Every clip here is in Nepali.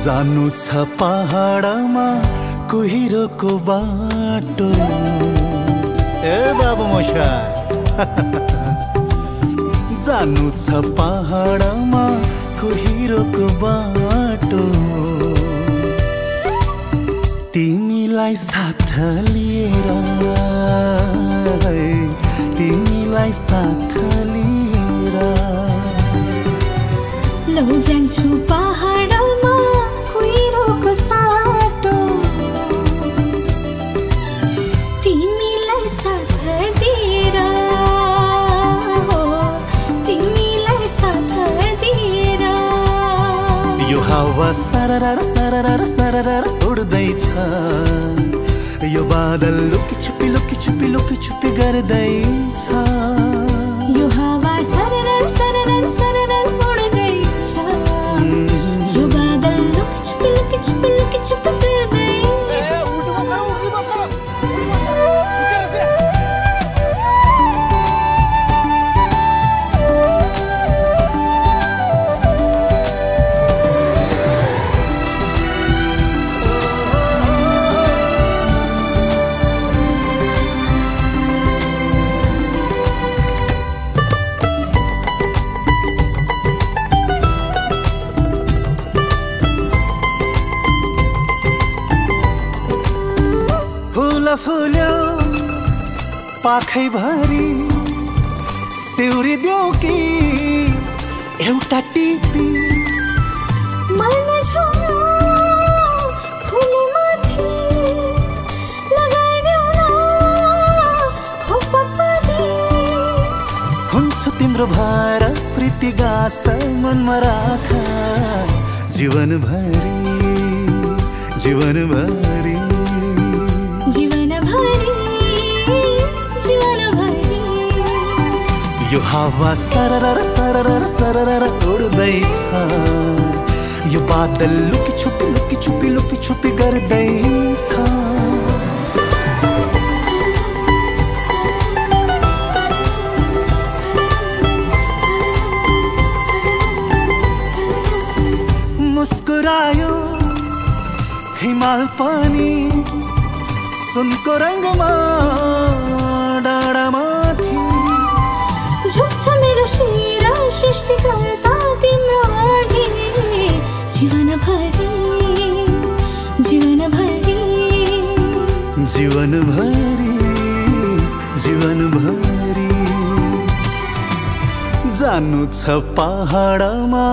जानु छ पहाडमा कुहिरोको बाटो। ए बाबु मशाय जानु छ पहाडमा कुहिरोको बाटो। तिमीलाई साथ लिएर, तिमीलाई साथ लिएर लौ जान्छु पहाडमा कुहिरोको साटो। तिमीलाई साथ दिएर, तिमीलाई साथ दिएर यो हावा सररर सररर सररर उड्दैछ, यो बादल लुकी छुपी लुकी छुपी लुकी छुपी गर्दैछ। यो हावा सररर सररर सररर उड्दैछ, यो बादल लुकी छुपी लुकी छुपी लुकी छुपी गर्दैछ। फुल्यो पाखैभरि सिउरी देऊ कि एउटा टिपी। मन झुम्यो फुलमाथि लगाइदेऊ न खोपा पनि। हुन्छ तिम्रो भार प्रीति गास मनमा राख, जीवनभरि जीवनभरि यो हावा सररर सररर सररर उड्दैछ, यो बादल लुकी छुपी लुकी छुपी लुकी छुपी गर्दैछ। मुस्कुरायो हिमाल पनि सुनको रङ्गमा डाँडामाथि। झुक्छ मेरो शिर सृष्टिकर्ता तिम्रो अघि, जीवनभरि जीवनभरि जीवनभरि जीवनभरि जानु छ पहाडमा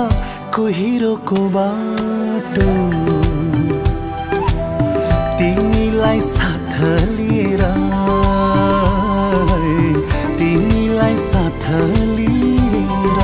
कुहिरोको बाटो। तिमीलाई साथ लिएर, तिमीलाई साथ लिएर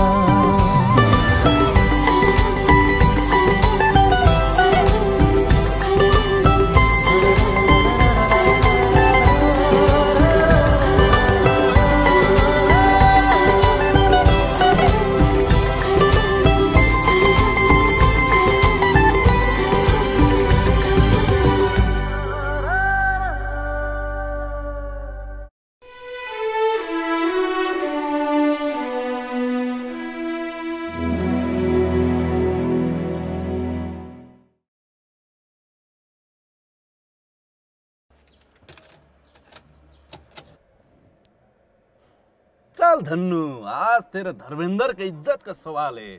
चल धन्नु, आज तेरे धर्मेंद्र के इज्जत का सवाल है।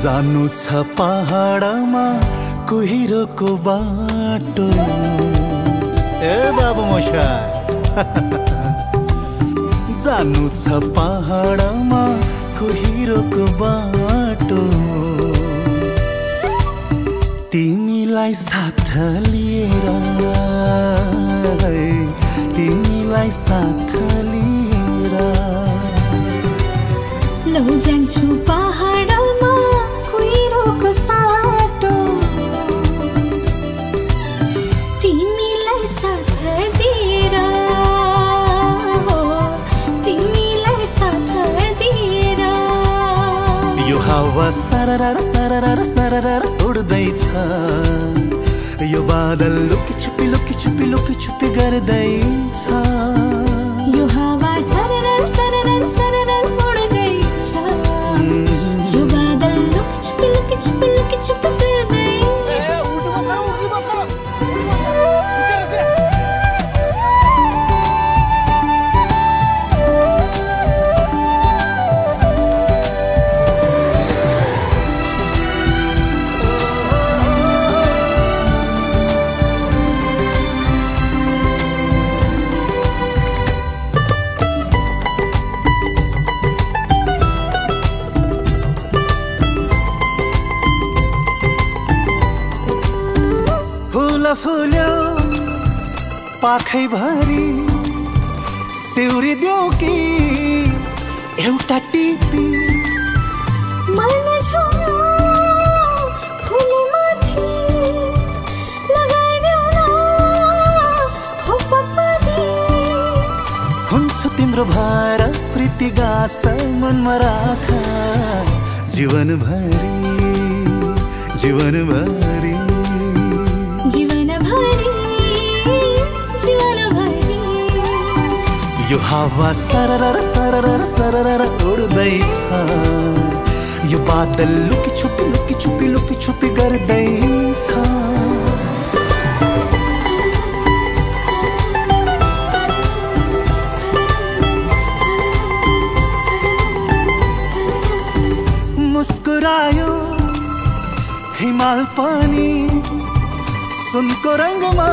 जानु छ पहाडमा कुहिरोको बाटो। ए बाबु मशाय जानु छ पहाडमा कुहिरोको बाटो। तिमीलाई साथ लिएर, तिमीलाई साथ लिएर लौ जान्छु पहाडमा कुहिरोको साटो। सररर सररर सररर उड्दैछ यो बादल लुकी छुपी लुकी छुपी लुकी छुपी गर्दैछ यो हावा सररर सररर सररर उड्दैछ यो बादल लुकी छुपी लुकी छुपी लुकी छुपी गर्दैछ फुल्यो पाखै भरी सिउरी देऊ कि एउटा टिपी मन झुम्यो फुले माथि लगाइदेऊ न खोप परी हुन्छ तिम्रो भार प्रीति गास मनमा राख जीवनभरि जीवनभरि यो हावा सररर सररर सररर उड्दैछ यो बादल लुकी छुपी लुकी छुपी लुकी छुपी गर्दैछ मुस्कुरायो हिमाल पनि सुनको रङ्गमा